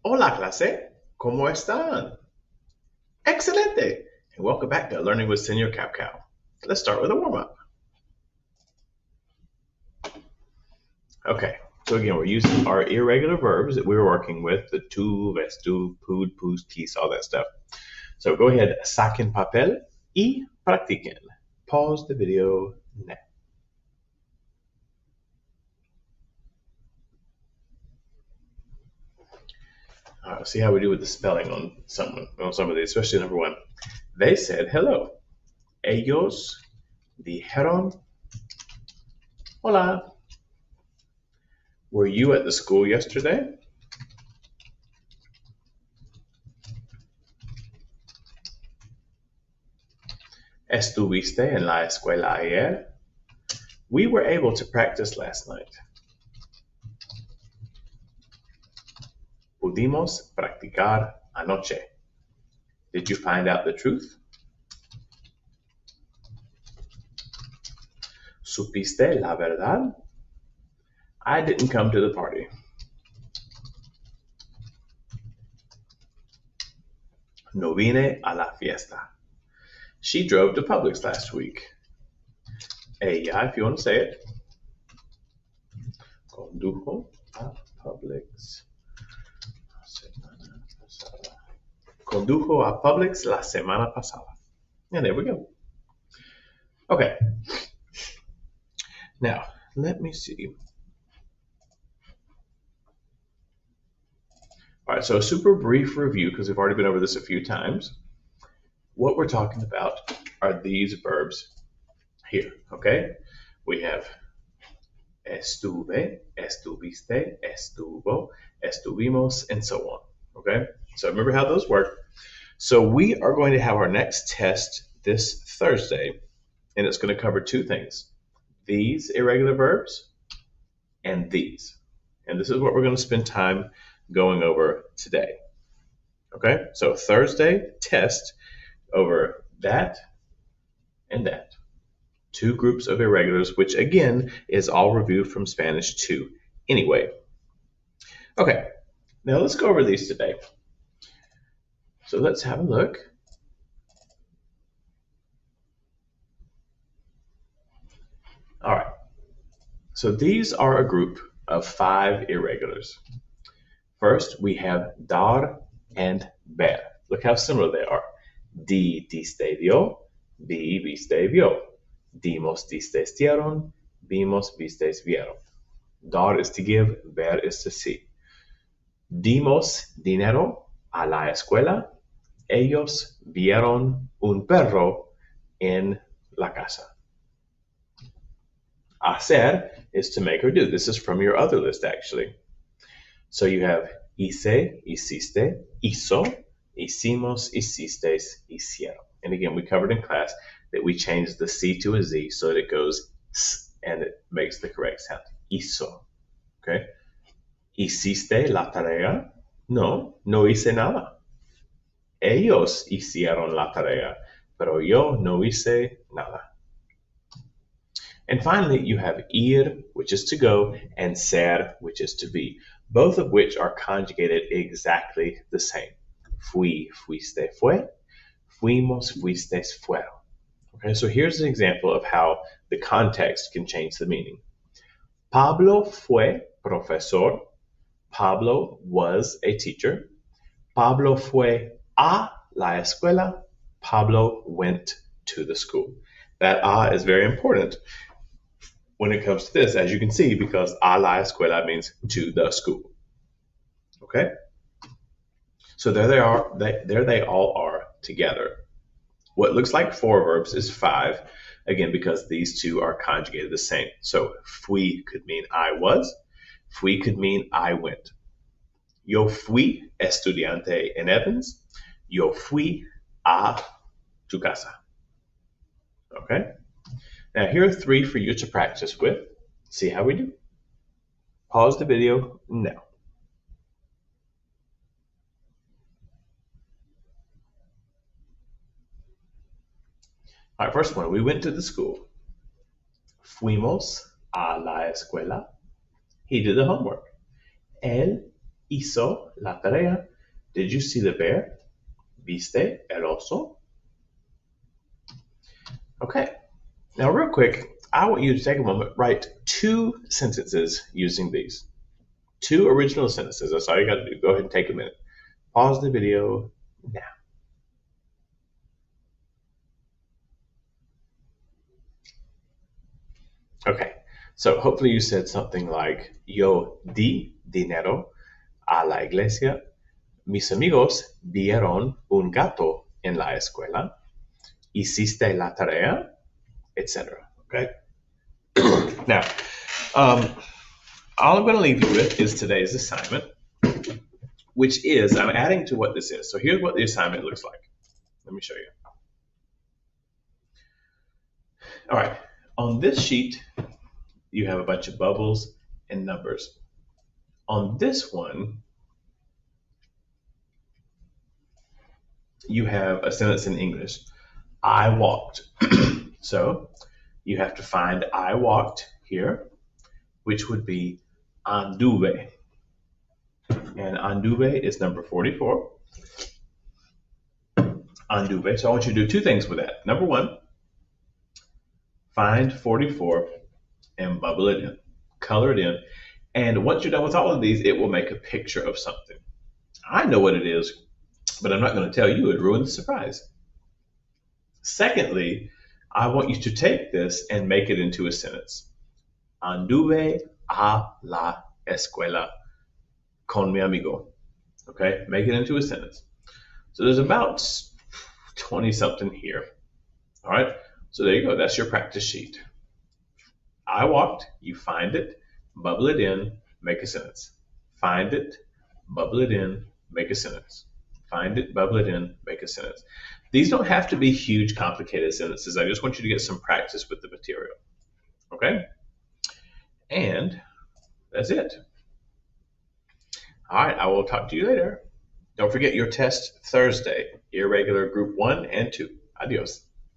Hola clase, ¿cómo están? Excelente! And welcome back to Learning with Senor Cow Cow. Let's start with a warm-up. Okay, so again, we're using our irregular verbs that we were working with, the tu, ves tu, pud, pus, tis, all that stuff. So go ahead, saquen papel y practiquen. Pause the video now. All right, see how we do with the spelling on some of these, especially number one. They said hello. Ellos dijeron hola. Were you at the school yesterday? ¿Estuviste en la escuela ayer? We were able to practice last night. Pudimos practicar anoche. Did you find out the truth? ¿Supiste la verdad? I didn't come to the party. No vine a la fiesta. She drove to Publix last week. Ella, if you want to say it, condujo a Publix. Condujo a Publix la semana pasada. And there we go. Okay. Now, let me see. All right, so a super brief review, because we've already been over this a few times. What we're talking about are these verbs here, okay? We have estuve, estuviste, estuvo, estuvimos, and so on, okay? So remember how those work. So we are going to have our next test this Thursday, and it's going to cover two things: these irregular verbs and these. And this is what we're going to spend time going over today. Okay, so Thursday test over that and that. Two groups of irregulars, which again is all reviewed from Spanish 2 anyway. Okay, now let's go over these today. So let's have a look. All right, so these are a group of 5 irregulars. First, we have dar and ver. Look how similar they are. Di, diste, dio. Vi, viste, vio. Dimos, distes, dieron. Vimos, vistes, vieron. Dar is to give, ver is to see. Dimos dinero a la escuela. Ellos vieron un perro en la casa. Hacer is to make or do. This is from your other list, actually. So you have hice, hiciste, hizo, hicimos, hicisteis, hicieron. And again, we covered in class that we changed the C to a Z so that it goes S and it makes the correct sound. Hizo. Okay? ¿Hiciste la tarea? No, no hice nada. Ellos hicieron la tarea, pero yo no hice nada. And finally, you have ir, which is to go, and ser, which is to be, both of which are conjugated exactly the same. Fui, fuiste, fue. Fuimos, fuistes, fueron. Okay, so here's an example of how the context can change the meaning. Pablo fue profesor. Pablo was a teacher. Pablo fue a la escuela. Pablo went to the school. That a is very important when it comes to this, as you can see, because a la escuela means to the school. Okay? So there they are. There they all are together. What looks like 4 verbs is 5, again, because these two are conjugated the same. So fui could mean I was. Fui could mean I went. Yo fui estudiante en Evans. Yo fui a tu casa. Okay? Now, here are 3 for you to practice with. See how we do. Pause the video now. All right, first one. We went to the school. Fuimos a la escuela. He did the homework. Él Hizo la tarea. Did you see the bear? ¿Viste el oso? Okay. Now, real quick, I want you to take a moment, write 2 sentences using these. 2 original sentences. That's all you got to do. Go ahead and take a minute. Pause the video now. Okay. So hopefully you said something like, Yo di dinero a la iglesia. Mis amigos vieron un gato en la escuela. Hiciste la tarea, etc. Okay. Now, all I'm going to leave you with is today's assignment, which is I'm adding to what this is. So here's what the assignment looks like. Let me show you. All right. On this sheet, you have a bunch of bubbles and numbers. On this one, you have a sentence in English. I walked. So you have to find I walked here, which would be anduve. And anduve is number 44. Anduve. So I want you to do 2 things with that. Number 1, find 44 and bubble it in, color it in. And once you're done with all of these, it will make a picture of something. I know what it is, but I'm not going to tell you. It ruins the surprise. Secondly, I want you to take this and make it into a sentence. Anduve a la escuela con mi amigo. Okay, make it into a sentence. So there's about 20 something here. All right, so there you go. That's your practice sheet. I walked, you find it, bubble it in, make a sentence. Find it, bubble it in, make a sentence. Find it, bubble it in, make a sentence. These don't have to be huge, complicated sentences. I just want you to get some practice with the material. Okay? And that's it. All right, I will talk to you later. Don't forget your test Thursday, Irregular Group 1 and 2. Adios.